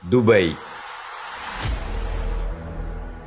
Dubai.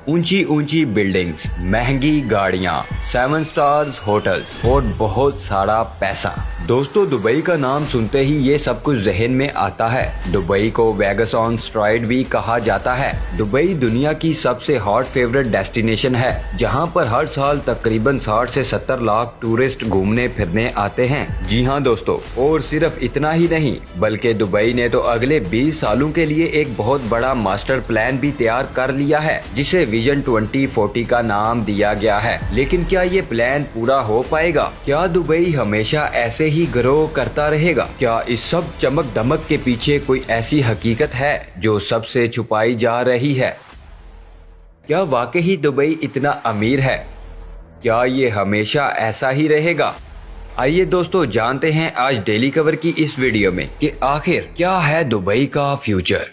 ऊंची ऊंची buildings, महंगी गाड़ियां, 7 स्टार्स होटल्स और बहुत सारा पैसा। दोस्तों, दुबई का नाम सुनते ही ये सब कुछ जहन में आता है। दुबई को वेगस ऑन स्ट्राइड भी कहा जाता है। दुबई दुनिया की सबसे हॉट फेवरेट डेस्टिनेशन है, जहां पर हर साल तकरीबन 60 से 70 लाख टूरिस्ट घूमने फिरने आते हैं। जी हां दोस्तों, और सिर्फ इतना ही नहीं, बल्कि दुबई ने तो अगले 20 सालों के लिए एक बहुत बड़ा मास्टर प्लान भी तैयार कर लिया है, जिसे विजन 2040 का नाम दिया गया है। लेकिन क्या ये प्लान पूरा हो पाएगा? क्या दुबई हमेशा ऐसे ही ग्रो करता रहेगा? क्या इस सब चमक दमक के पीछे कोई ऐसी हकीकत है जो सबसे छुपाई जा रही है? क्या वाकई दुबई इतना अमीर है? क्या ये हमेशा ऐसा ही रहेगा? आइए दोस्तों, जानते हैं आज डेली कवर की इस वीडियो में कि आखिर क्या है दुबई का फ्यूचर।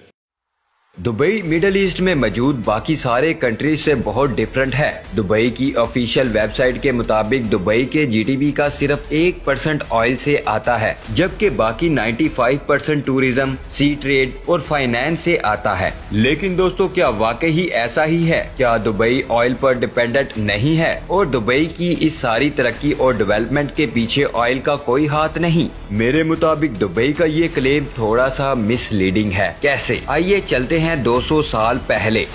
दुबई मिडिल ईस्ट में मौजूद बाकी सारे कंट्रीज से बहुत डिफरेंट है। दुबई की ऑफिशियल वेबसाइट के मुताबिक दुबई के जीडीपी का सिर्फ 1% ऑयल से आता है, जबकि बाकी 95% टूरिज्म, सी ट्रेड और फाइनेंस से आता है। लेकिन दोस्तों, क्या वाकई ऐसा ही है? क्या दुबई ऑयल पर डिपेंडेंट नहीं है और दुबई की इस सारी तरक्की और डेवलपमेंट के पीछे ऑयल का कोई हाथ नहीं? मेरे मुताबिक दुबई का ये क्लेम थोड़ा सा मिसलीडिंग है। कैसे? आइए चलते हैं 200 साल पहले,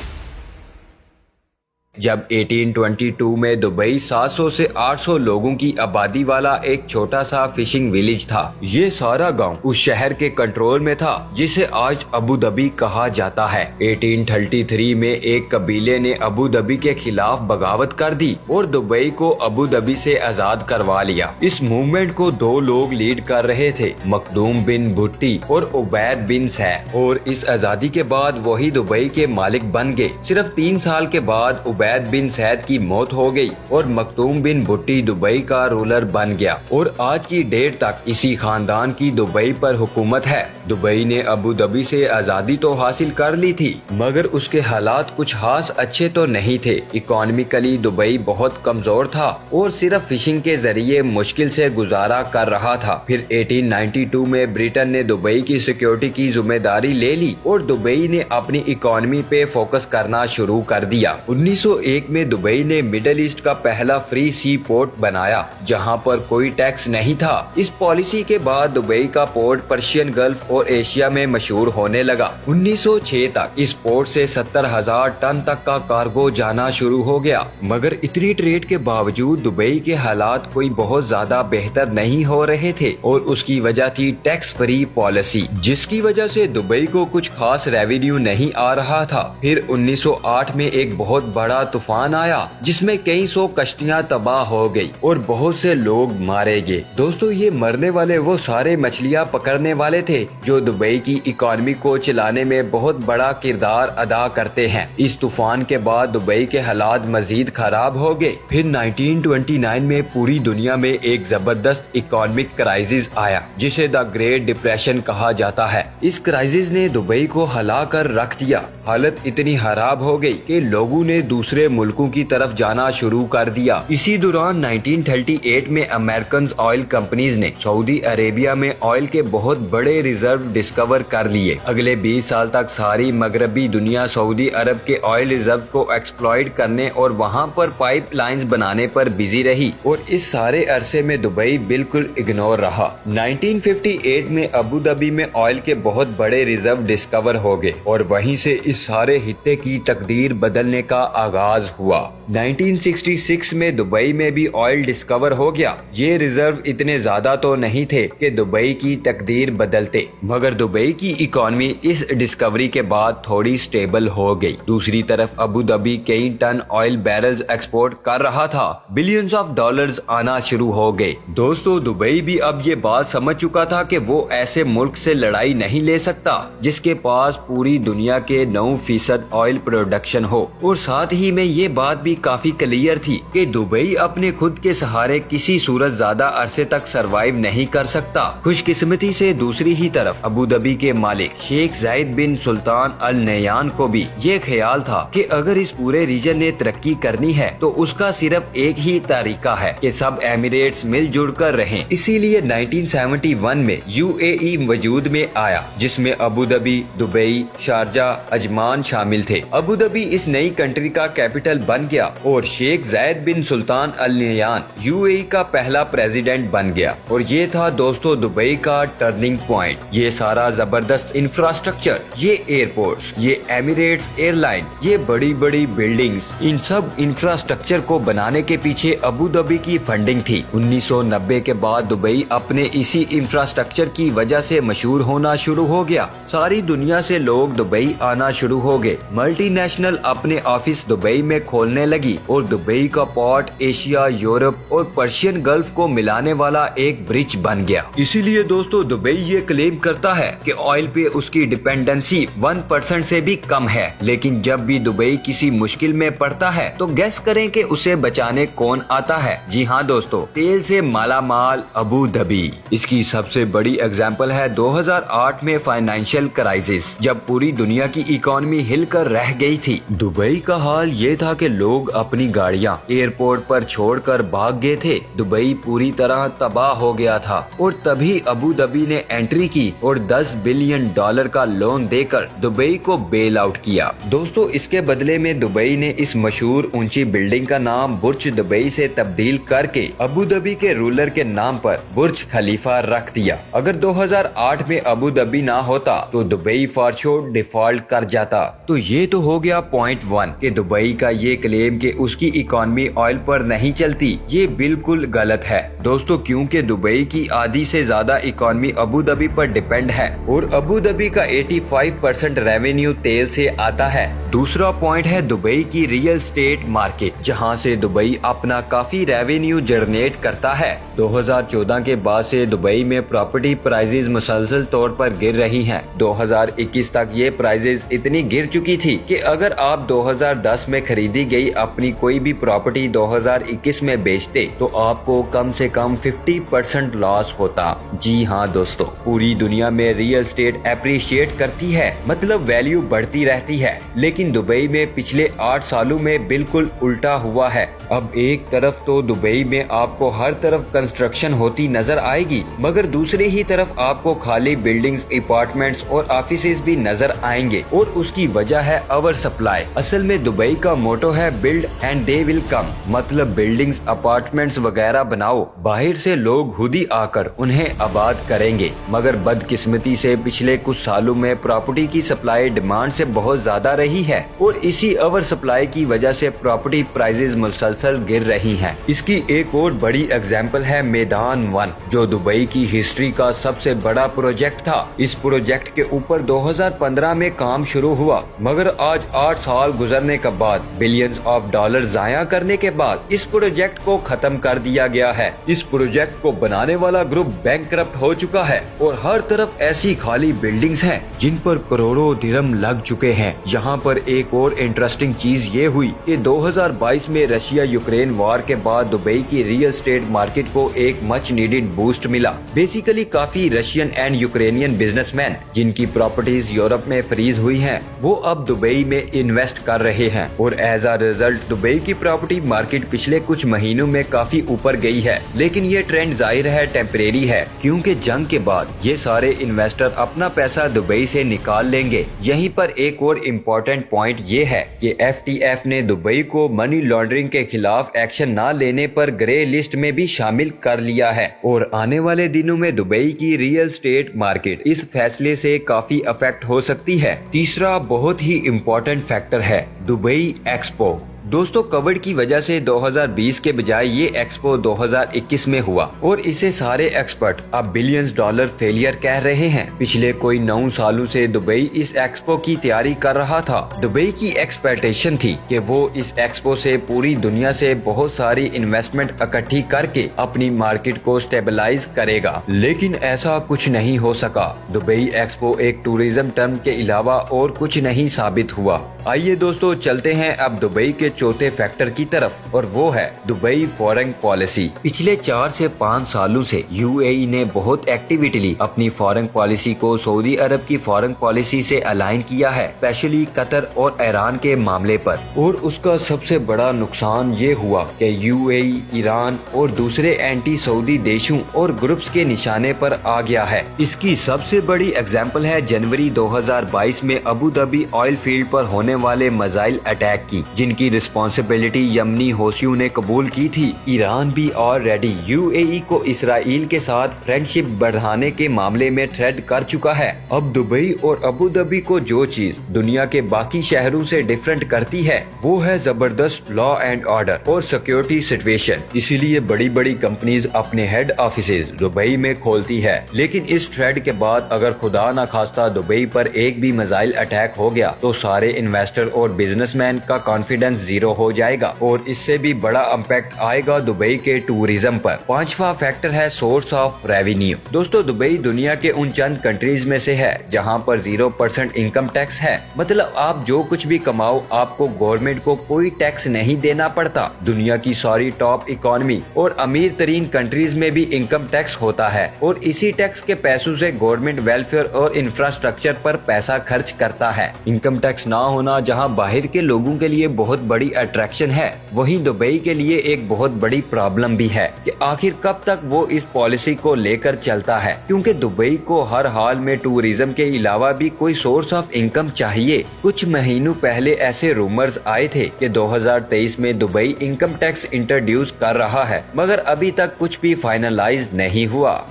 जब 1822 में दुबई 700 से 800 लोगों की आबादी वाला एक छोटा सा फिशिंग विलेज था। ये सारा गांव उस शहर के कंट्रोल में था जिसे आज अबू धाबी कहा जाता है। 1833 में एक कबीले ने अबू धाबी के खिलाफ बगावत कर दी और दुबई को अबू धाबी से आजाद करवा लिया। इस मूवमेंट को 2 लोग लीड कर रहे थे, मखदूम बिन भुट्टी और उबैद बिन सैद, और इस आजादी के बाद वही दुबई के मालिक बन गए। सिर्फ 3 साल के बाद उबैद बिन सैद की मौत हो गई और मखदूम बिन भुट्टी दुबई का रूलर बन गया, और आज की डेट तक इसी खानदान की दुबई पर हुकूमत है। दुबई ने अबू धाबी से आजादी तो हासिल कर ली थी, मगर उसके हालात कुछ खास अच्छे तो नहीं थे। इकोनॉमिकली दुबई बहुत कमजोर था और सिर्फ फिशिंग के जरिए मुश्किल से गुजारा कर रहा था। फिर 1892 में ब्रिटेन ने दुबई की सिक्योरिटी की जिम्मेदारी ले ली और दुबई ने अपनी इकोनॉमी पे फोकस करना शुरू कर दिया। 1901 में दुबई ने मिडिल ईस्ट का पहला फ्री सी पोर्ट बनाया, जहां पर कोई टैक्स नहीं था। इस पॉलिसी के बाद दुबई का पोर्ट पर्शियन गल्फ और एशिया में मशहूर होने लगा। 1906 तक इस पोर्ट से 70,000 टन तक का कार्गो जाना शुरू हो गया, मगर इतनी ट्रेड के बावजूद दुबई के हालात कोई बहुत ज्यादा बेहतर नहीं हो रहे थे, और उसकी वजह थी टैक्स फ्री पॉलिसी, जिसकी वजह से दुबई को कुछ खास रेवेन्यू नहीं आ रहा था। फिर 1908 में एक बहुत बड़ा तूफान आया, जिसमें कई 100 कश्तियां तबाह हो गई और बहुत से लोग मारे गए। दोस्तों, ये मरने वाले वो सारे मछलियां पकड़ने वाले थे जो दुबई की इकोनॉमी को चलाने में बहुत बड़ा किरदार अदा करते हैं। इस तूफान के बाद दुबई के हालात मजीद खराब हो गए। फिर 1929 में पूरी दुनिया में एक जबरदस्त इकोनॉमिक क्राइसिस आया, जिसे द ग्रेट डिप्रेशन कहा जाता है। इस क्राइसिस ने दुबई को हिला कर रख दिया। हालत इतनी खराब हो गई कि लोगों ने दूसरे मुल्कों की तरफ जाना शुरू कर दिया। इसी दौरान 1938 में अमेरिकन ऑयल कंपनीज ने सऊदी अरेबिया में ऑयल के बहुत बड़े रिजर्व डिस्कवर कर लिए। अगले 20 साल तक सारी मगरबी दुनिया सऊदी अरब के ऑयल रिजर्व को एक्सप्लॉइट करने और वहां पर पाइपलाइंस बनाने पर बिजी रही, और इस सारे अरसे में दुबई बिल्कुल इग्नोर रहा। 1958 में अबू धाबी में ऑयल के बहुत बड़े रिजर्व डिस्कवर हो गए और वहीं से इस सारे हिस्से की तकदीर बदलने का आगाज हुआ। 1966 में दुबई में भी ऑयल डिस्कवर हो गया। ये रिजर्व इतने ज्यादा तो नहीं थे कि दुबई की तकदीर बदलते, मगर दुबई की इकोनॉमी इस डिस्कवरी के बाद थोड़ी स्टेबल हो गई। दूसरी तरफ अबू धाबी कई टन ऑयल बैरल्स एक्सपोर्ट कर रहा था, बिलियंस ऑफ डॉलर्स आना शुरू हो गए। दोस्तों, दुबई भी अब ये बात समझ चुका था कि वो ऐसे मुल्क से लड़ाई नहीं ले सकता जिसके पास पूरी दुनिया के 9% ऑयल प्रोडक्शन हो, और साथ ही में ये बात भी भी काफी क्लियर थी कि दुबई अपने खुद के सहारे किसी सूरत ज्यादा अरसे तक सरवाइव नहीं कर सकता। खुशकिस्मती से दूसरी ही तरफ अबू धाबी के मालिक शेख जायद बिन सुल्तान अल नहयान को भी ये ख्याल था कि अगर इस पूरे रीजन ने तरक्की करनी है तो उसका सिर्फ एक ही तरीका है कि सब एमिरेट्स मिलजुल कर रहें। इसीलिए 1971 में यूएई वजूद में आया, जिसमें Abu Dhabi, Dubai, Sharjah, Ajman शामिल थे। अबू धाबी इस नई कंट्री का कैपिटल बन गया और शेख जायद बिन सुल्तान अल नहयान यूएई का पहला प्रेसिडेंट बन गया। और ये था दोस्तों दुबई का टर्निंग पॉइंट। ये सारा जबरदस्त इंफ्रास्ट्रक्चर, ये एयरपोर्ट्स, ये एमिरेट्स एयरलाइन, ये बड़ी बड़ी बिल्डिंग्स, इन सब इंफ्रास्ट्रक्चर को बनाने के पीछे अबू धाबी की फंडिंग थी। 1990 के बाद दुबई अपने इसी इंफ्रास्ट्रक्चर की वजह से मशहूर होना शुरू हो गया। सारी दुनिया से लोग दुबई आना शुरू हो गए। मल्टीनेशनल अपने ऑफिस दुबई में खोलने लगी और दुबई का पोर्ट एशिया, यूरोप और पर्शियन गल्फ को मिलाने वाला एक ब्रिज बन गया। इसीलिए दोस्तों दुबई ये क्लेम करता है कि ऑयल पे उसकी डिपेंडेंसी 1% से भी कम है। लेकिन जब भी दुबई किसी मुश्किल में पड़ता है तो गेस करें कि उसे बचाने कौन आता है? जी हाँ दोस्तों, तेल से मालामाल अबू धाबी। इसकी सबसे बड़ी एग्जांपल है 2008 में फाइनेंशियल क्राइसिस, जब पूरी दुनिया की इकोनॉमी हिलकर रह गई थी। दुबई का हाल ये था कि लोग अपनी गाड़ियाँ एयरपोर्ट पर छोड़कर भाग गए थे। दुबई पूरी तरह तबाह हो गया था और तभी अबू धाबी ने एंट्री की और $10 बिलियन का लोन देकर दुबई को बेल आउट किया। दोस्तों इसके बदले में दुबई ने इस मशहूर ऊंची बिल्डिंग का नाम बुर्ज दुबई से तब्दील करके अबू धाबी के रूलर के नाम पर बुर्ज खलीफा रख दिया। अगर 2008 में अबू धाबी ना होता तो दुबई फॉर श्योर डिफॉल्ट कर जाता। तो ये तो हो गया पॉइंट 1 कि दुबई का ये क्लेम कि उसकी इकोनॉमी ऑयल पर नहीं चलती, ये बिल्कुल गलत है दोस्तों, क्योंकि दुबई की आधी से ज्यादा इकोनॉमी अबू धाबी पर डिपेंड है और अबू धाबी का 85% रेवेन्यू तेल से आता है। दूसरा पॉइंट है दुबई की रियल एस्टेट मार्केट, जहां से दुबई अपना काफी रेवेन्यू जनरेट करता है। 2014 के बाद से दुबई में प्रॉपर्टी प्राइसेस मुसलसल तौर पर गिर रही हैं। 2021 तक ये प्राइसेस इतनी गिर चुकी थी कि अगर आप 2010 में खरीदी गई अपनी कोई भी प्रॉपर्टी 2021 में बेचते तो आपको कम से कम 50% लॉस होता। जी हाँ दोस्तों, पूरी दुनिया में रियल एस्टेट एप्रिशिएट करती है, मतलब वैल्यू बढ़ती रहती है, लेकिन दुबई में पिछले 8 सालों में बिल्कुल उल्टा हुआ है। अब एक तरफ तो दुबई में आपको हर तरफ कंस्ट्रक्शन होती नजर आएगी, मगर दूसरी ही तरफ आपको खाली बिल्डिंग्स, अपार्टमेंट्स और ऑफिसेज भी नजर आएंगे और उसकी वजह है ओवर सप्लाई। असल में दुबई का मोटो है build and they will come, मतलब बिल्डिंग्स, अपार्टमेंट्स वगैरह बनाओ, बाहर से लोग खुद ही आकर उन्हें आबाद करेंगे। मगर बदकिस्मती से पिछले कुछ सालों में प्रॉपर्टी की सप्लाई डिमांड से बहुत ज्यादा रही है और इसी ओवर सप्लाई की वजह से प्रॉपर्टी प्राइसेस मुसलसल गिर रही हैं। इसकी एक और बड़ी एग्जांपल है मैदान 1, जो दुबई की हिस्ट्री का सबसे बड़ा प्रोजेक्ट था। इस प्रोजेक्ट के ऊपर 2015 में काम शुरू हुआ, मगर आज 8 साल गुजरने के बाद बिलियंस ऑफ डॉलर जाया करने के बाद इस प्रोजेक्ट को खत्म कर दिया गया है। इस प्रोजेक्ट को बनाने वाला ग्रुप बैंकक्रप्ट हो चुका है और हर तरफ ऐसी खाली बिल्डिंग्स हैं जिन पर करोड़ों दिरहम लग चुके हैं। यहाँ पर एक और इंटरेस्टिंग चीज ये हुई कि 2022 में रशिया यूक्रेन वॉर के बाद दुबई की रियल एस्टेट मार्केट को एक मच नीडेड बूस्ट मिला। बेसिकली काफी रशियन एंड यूक्रेनियन बिजनेसमैन जिनकी प्रॉपर्टीज यूरोप में फ्रीज हुई हैं, वो अब दुबई में इन्वेस्ट कर रहे हैं और एज अ रिजल्ट दुबई की प्रॉपर्टी मार्केट पिछले कुछ महीनों में काफी ऊपर गई है। लेकिन ये ट्रेंड जाहिर है टेम्परेरी है, क्योंकि जंग के बाद ये सारे इन्वेस्टर अपना पैसा दुबई से निकाल लेंगे। यहीं पर एक और इम्पोर्टेंट पॉइंट ये है कि FTF ने दुबई को मनी लॉन्ड्रिंग के खिलाफ एक्शन न लेने पर ग्रे लिस्ट में भी शामिल कर लिया है और आने वाले दिनों में दुबई की रियल एस्टेट मार्केट इस फैसले से काफी अफेक्ट हो सकती है। तीसरा बहुत ही इम्पोर्टेंट फैक्टर है दुबई एक्सपो। दोस्तों कोविड की वजह से 2020 के बजाय ये एक्सपो 2021 में हुआ और इसे सारे एक्सपर्ट अब बिलियंस डॉलर फेलियर कह रहे हैं। पिछले कोई 9 सालों से दुबई इस एक्सपो की तैयारी कर रहा था। दुबई की एक्सपेक्टेशन थी कि वो इस एक्सपो से पूरी दुनिया से बहुत सारी इन्वेस्टमेंट इकट्ठी करके अपनी मार्केट को स्टेबलाइज करेगा, लेकिन ऐसा कुछ नहीं हो सका। दुबई एक्सपो एक टूरिज्म टर्म के अलावा और कुछ नहीं साबित हुआ। आइए दोस्तों चलते हैं अब दुबई के चौथे फैक्टर की तरफ और वो है दुबई फॉरेन पॉलिसी। पिछले 4 से 5 सालों से यूएई ने बहुत एक्टिविटली अपनी फॉरेन पॉलिसी को सऊदी अरब की फॉरेन पॉलिसी से अलाइन किया है, स्पेशली कतर और ईरान के मामले पर। और उसका सबसे बड़ा नुकसान ये हुआ कि यूएई ईरान और दूसरे एंटी सऊदी देशों और ग्रुप्स के निशाने पर आ गया है। इसकी सबसे बड़ी एग्जाम्पल है जनवरी 2022 में अबू धाबी ऑयल फील्ड पर होने वाले मिसाइल अटैक की, जिनकी रिस्पॉन्सिबिलिटी यमनी होशियों ने कबूल की थी। ईरान भी ऑलरेडी यूएई को इसराइल के साथ फ्रेंडशिप बढ़ाने के मामले में थ्रेट कर चुका है। अब दुबई और अबू धाबी को जो चीज दुनिया के बाकी शहरों से डिफरेंट करती है वो है जबरदस्त लॉ एंड ऑर्डर और सिक्योरिटी सिचुएशन। इसीलिए बड़ी बड़ी कंपनीज अपने हेड ऑफिसेज दुबई में खोलती है। लेकिन इस थ्रेड के बाद अगर खुदा न खास्ता दुबई पर एक भी मिसाइल अटैक हो गया तो सारे इन्वेस्टर और बिजनेसमैन का कॉन्फिडेंस जीरो हो जाएगा और इससे भी बड़ा इम्पैक्ट आएगा दुबई के टूरिज्म पर। 5वां फैक्टर है सोर्स ऑफ रेवेन्यू। दोस्तों दुबई दुनिया के उन चंद कंट्रीज में से है जहां पर 0% इनकम टैक्स है। मतलब आप जो कुछ भी कमाओ आपको गवर्नमेंट को कोई टैक्स नहीं देना पड़ता। दुनिया की सारी टॉप इकोनॉमी और अमीर तरीन कंट्रीज में भी इनकम टैक्स होता है और इसी टैक्स के पैसों से गवर्नमेंट वेलफेयर और इंफ्रास्ट्रक्चर पर पैसा खर्च करता है। इनकम टैक्स ना होना जहां बाहर के लोगों के लिए बहुत बड़ी अट्रैक्शन है, वहीं दुबई के लिए एक बहुत बड़ी प्रॉब्लम भी है कि आखिर कब तक वो इस पॉलिसी को लेकर चलता है, क्योंकि दुबई को हर हाल में टूरिज्म के अलावा भी कोई सोर्स ऑफ इनकम चाहिए। कुछ महीनों पहले ऐसे रूमर्स आए थे कि 2023 में दुबई इनकम टैक्स इंट्रोड्यूस कर रहा है, मगर अभी तक कुछ भी फाइनलाइज नहीं हुआ।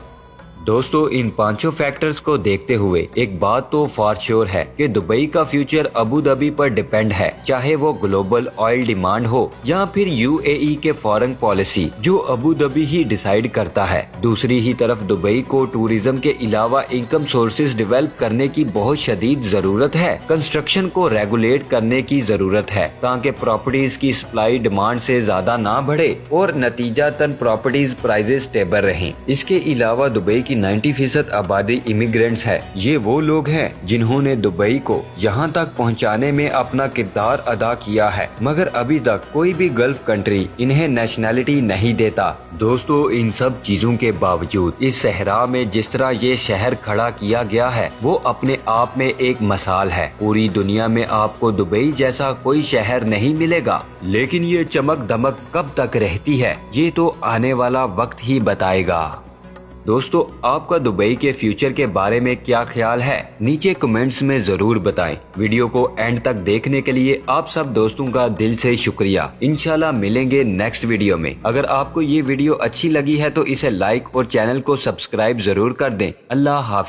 दोस्तों इन 5 फैक्टर्स को देखते हुए एक बात तो फॉर श्योर है कि दुबई का फ्यूचर अबू धाबी पर डिपेंड है, चाहे वो ग्लोबल ऑयल डिमांड हो या फिर यूएई के फॉरेन पॉलिसी जो अबू धाबी ही डिसाइड करता है। दूसरी ही तरफ दुबई को टूरिज्म के अलावा इनकम सोर्सेज डेवलप करने की बहुत शदीद जरूरत है। कंस्ट्रक्शन को रेगुलेट करने की जरूरत है ताकि प्रॉपर्टीज की सप्लाई डिमांड से ज्यादा ना बढ़े और नतीजातन प्रॉपर्टीज प्राइसेस स्टेबल रहें। इसके अलावा दुबई की 90% आबादी इमिग्रेंट्स है। ये वो लोग हैं जिन्होंने दुबई को यहाँ तक पहुँचाने में अपना किरदार अदा किया है, मगर अभी तक कोई भी गल्फ कंट्री इन्हें नेशनैलिटी नहीं देता। दोस्तों इन सब चीजों के बावजूद इस सहरा में जिस तरह ये शहर खड़ा किया गया है वो अपने आप में एक मिसाल है। पूरी दुनिया में आपको दुबई जैसा कोई शहर नहीं मिलेगा, लेकिन ये चमक दमक कब तक रहती है ये तो आने वाला वक्त ही बताएगा। दोस्तों आपका दुबई के फ्यूचर के बारे में क्या ख्याल है, नीचे कमेंट्स में जरूर बताएं। वीडियो को एंड तक देखने के लिए आप सब दोस्तों का दिल से शुक्रिया। इंशाल्लाह मिलेंगे नेक्स्ट वीडियो में। अगर आपको ये वीडियो अच्छी लगी है तो इसे लाइक और चैनल को सब्सक्राइब जरूर कर दें। अल्लाह हाफिज।